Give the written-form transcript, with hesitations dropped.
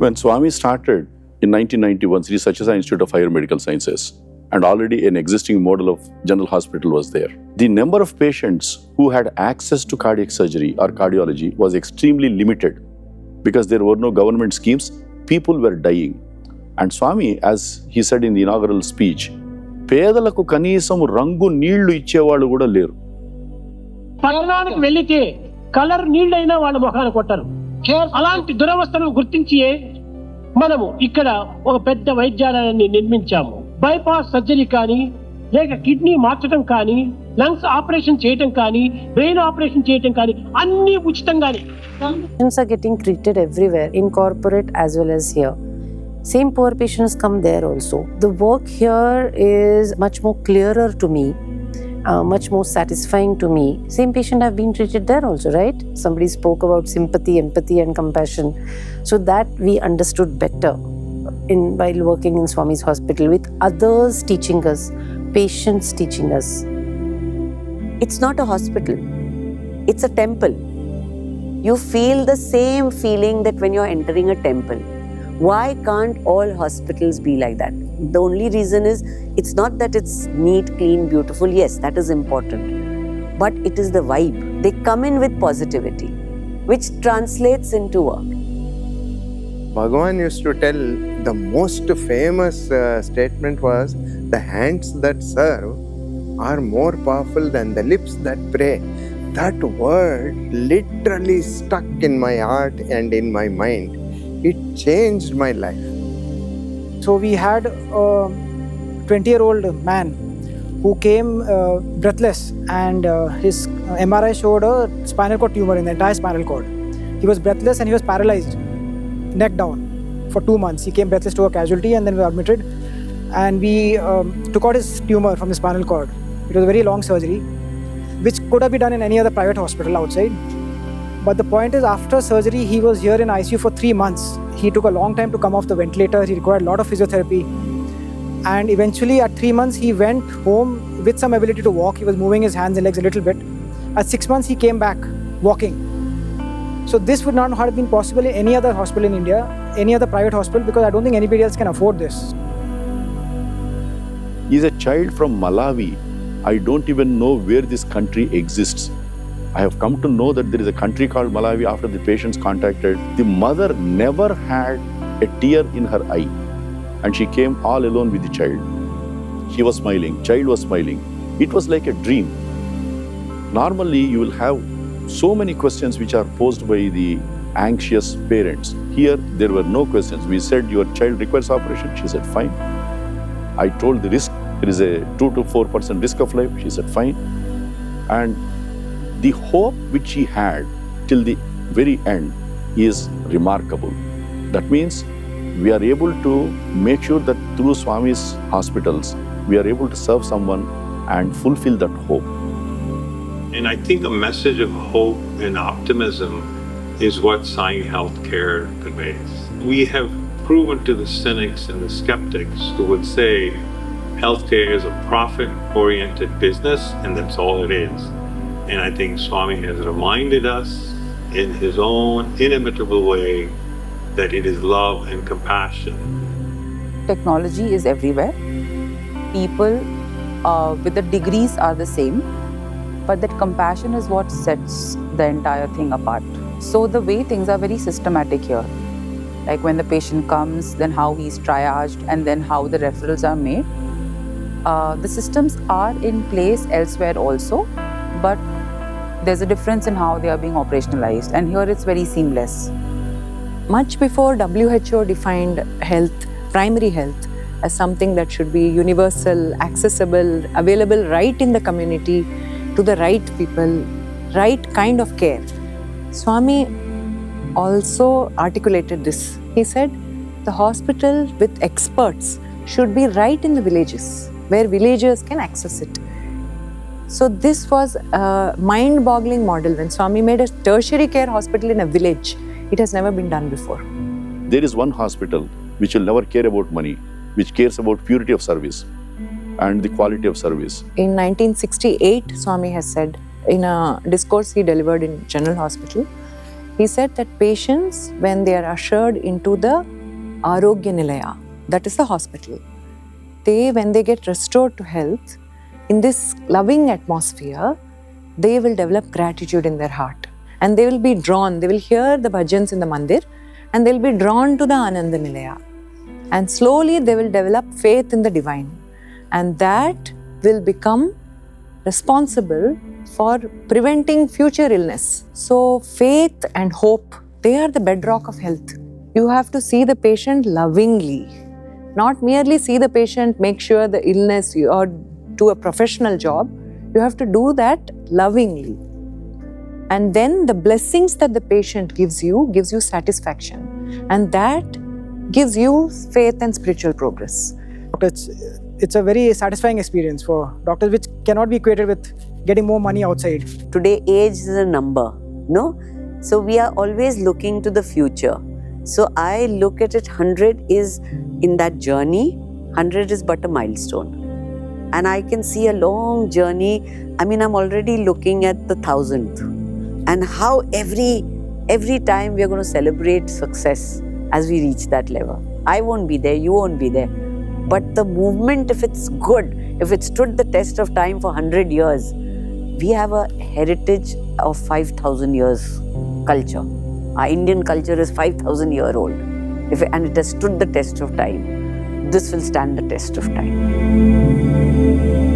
When Swami started in 1991, Sri Sathya Sai Institute of Higher Medical Sciences, and already an existing model of general hospital was there. The number of patients who had access to cardiac surgery or cardiology was extremely limited because there were no government schemes. People were dying. And Swami, as he said in the inaugural speech, పేదలకు కనీసం రంగు నీళ్లు ఇచ్చేవాళ్ళు కూడా లేరు. పట్టణానికి వెళ్లితే colour నీళ్ళైనా వాళ్ళ ముఖాన కొట్టరు. అలాంటి దురవస్థను గుర్తించి మనము ఇక్కడ ఒక పెద్ద వైద్యాలయాన్ని నిర్మించాము. బైపాస్ సర్జరీ కానీ, లేక కిడ్నీ మార్చడం కానీ, లంగ్స్ ఆపరేషన్ చేయటం కానీ, బ్రెయిన్ ఆపరేషన్ చేయటం కానీ అన్ని ఉచితంగానే. Patients are getting treated everywhere, in corporate as well as here. Same poor patients come there also. The work here is much more clearer to me, much more satisfying to me. Same patient have been treated there also, right? Somebody spoke about sympathy, empathy and compassion. So that we understood better while working in Swami's hospital with others teaching us, patients teaching us. It's not a hospital, it's a temple. You feel the same feeling that when you're entering a temple. Why can't all hospitals be like that? The only reason is, it's not that it's neat, clean, beautiful. Yes, that is important. But it is the vibe. They come in with positivity, which translates into work. Bhagawan used to tell, the most famous statement was, the hands that serve are more powerful than the lips that pray. That word literally stuck in my heart and in my mind. It changed my life. So we had a 20-year-old man who came breathless, and his MRI showed a spinal cord tumor in the entire spinal cord. He was breathless and he was paralyzed, neck down, for 2 months. He came breathless to a casualty and then we were admitted. And we took out his tumor from the spinal cord. It was a very long surgery, which could have been done in any other private hospital outside. But the point is, after surgery, he was here in ICU for 3 months. He took a long time to come off the ventilator. He required a lot of physiotherapy. And eventually, at 3 months, he went home with some ability to walk. He was moving his hands and legs a little bit. At 6 months, he came back walking. So this would not have been possible in any other hospital in India, any other private hospital, because I don't think anybody else can afford this. He's a child from Malawi. I don't even know where this country exists. I have come to know that there is a country called Malawi after the patients contacted. The mother never had a tear in her eye, and she came all alone with the child. She was smiling, child was smiling. It was like a dream. Normally, you will have so many questions which are posed by the anxious parents. Here, there were no questions. We said, your child requires operation. She said, fine. I told the risk. There is a 2 to 4% risk of life. She said, fine. And the hope which she had till the very end is remarkable. That means we are able to make sure that through Swami's hospitals, we are able to serve someone and fulfill that hope. And I think a message of hope and optimism is what Sai Healthcare conveys. We have proven to the cynics and the skeptics who would say healthcare is a profit-oriented business, and that's all it is. And I think Swami has reminded us in his own inimitable way that it is love and compassion. Technology is everywhere. People with the degrees are the same, but that compassion is what sets the entire thing apart. So the way things are very systematic here, like when the patient comes, then how he's triaged, and then how the referrals are made. The systems are in place elsewhere also, but there's a difference in how they are being operationalized, and here it's very seamless. Much before WHO defined health, primary health, as something that should be universal, accessible, available right in the community to the right people, right kind of care, Swami also articulated this. He said the hospital with experts should be right in the villages, where villagers can access it. So this was a mind-boggling model. When Swami made a tertiary care hospital in a village, it has never been done before. There is one hospital which will never care about money, which cares about purity of service and the quality of service. In 1968, Swami has said, in a discourse he delivered in General Hospital, he said that patients, when they are ushered into the Arogya Nilaya, that is the hospital. They, when they get restored to health, in this loving atmosphere, they will develop gratitude in their heart. And they will be drawn, they will hear the bhajans in the mandir, and they'll be drawn to the Ananda Nilaya. And slowly they will develop faith in the divine. And that will become responsible for preventing future illness. So faith and hope, they are the bedrock of health. You have to see the patient lovingly, not merely see the patient, make sure the illness or do a professional job. You have to do that lovingly. And then the blessings that the patient gives you satisfaction. And that gives you faith and spiritual progress. It's a very satisfying experience for doctors, which cannot be equated with getting more money outside. Today, age is a number, no? So we are always looking to the future. So I look at it, 100 is in that journey, 100 is but a milestone. And I can see a long journey. I mean, I'm already looking at the 1000th. And how every time we are going to celebrate success as we reach that level. I won't be there, you won't be there. But the movement, if it's good, if it stood the test of time for 100 years, we have a heritage of 5,000 years culture. Our Indian culture is 5,000 year old. And it has stood the test of time. This will stand the test of time.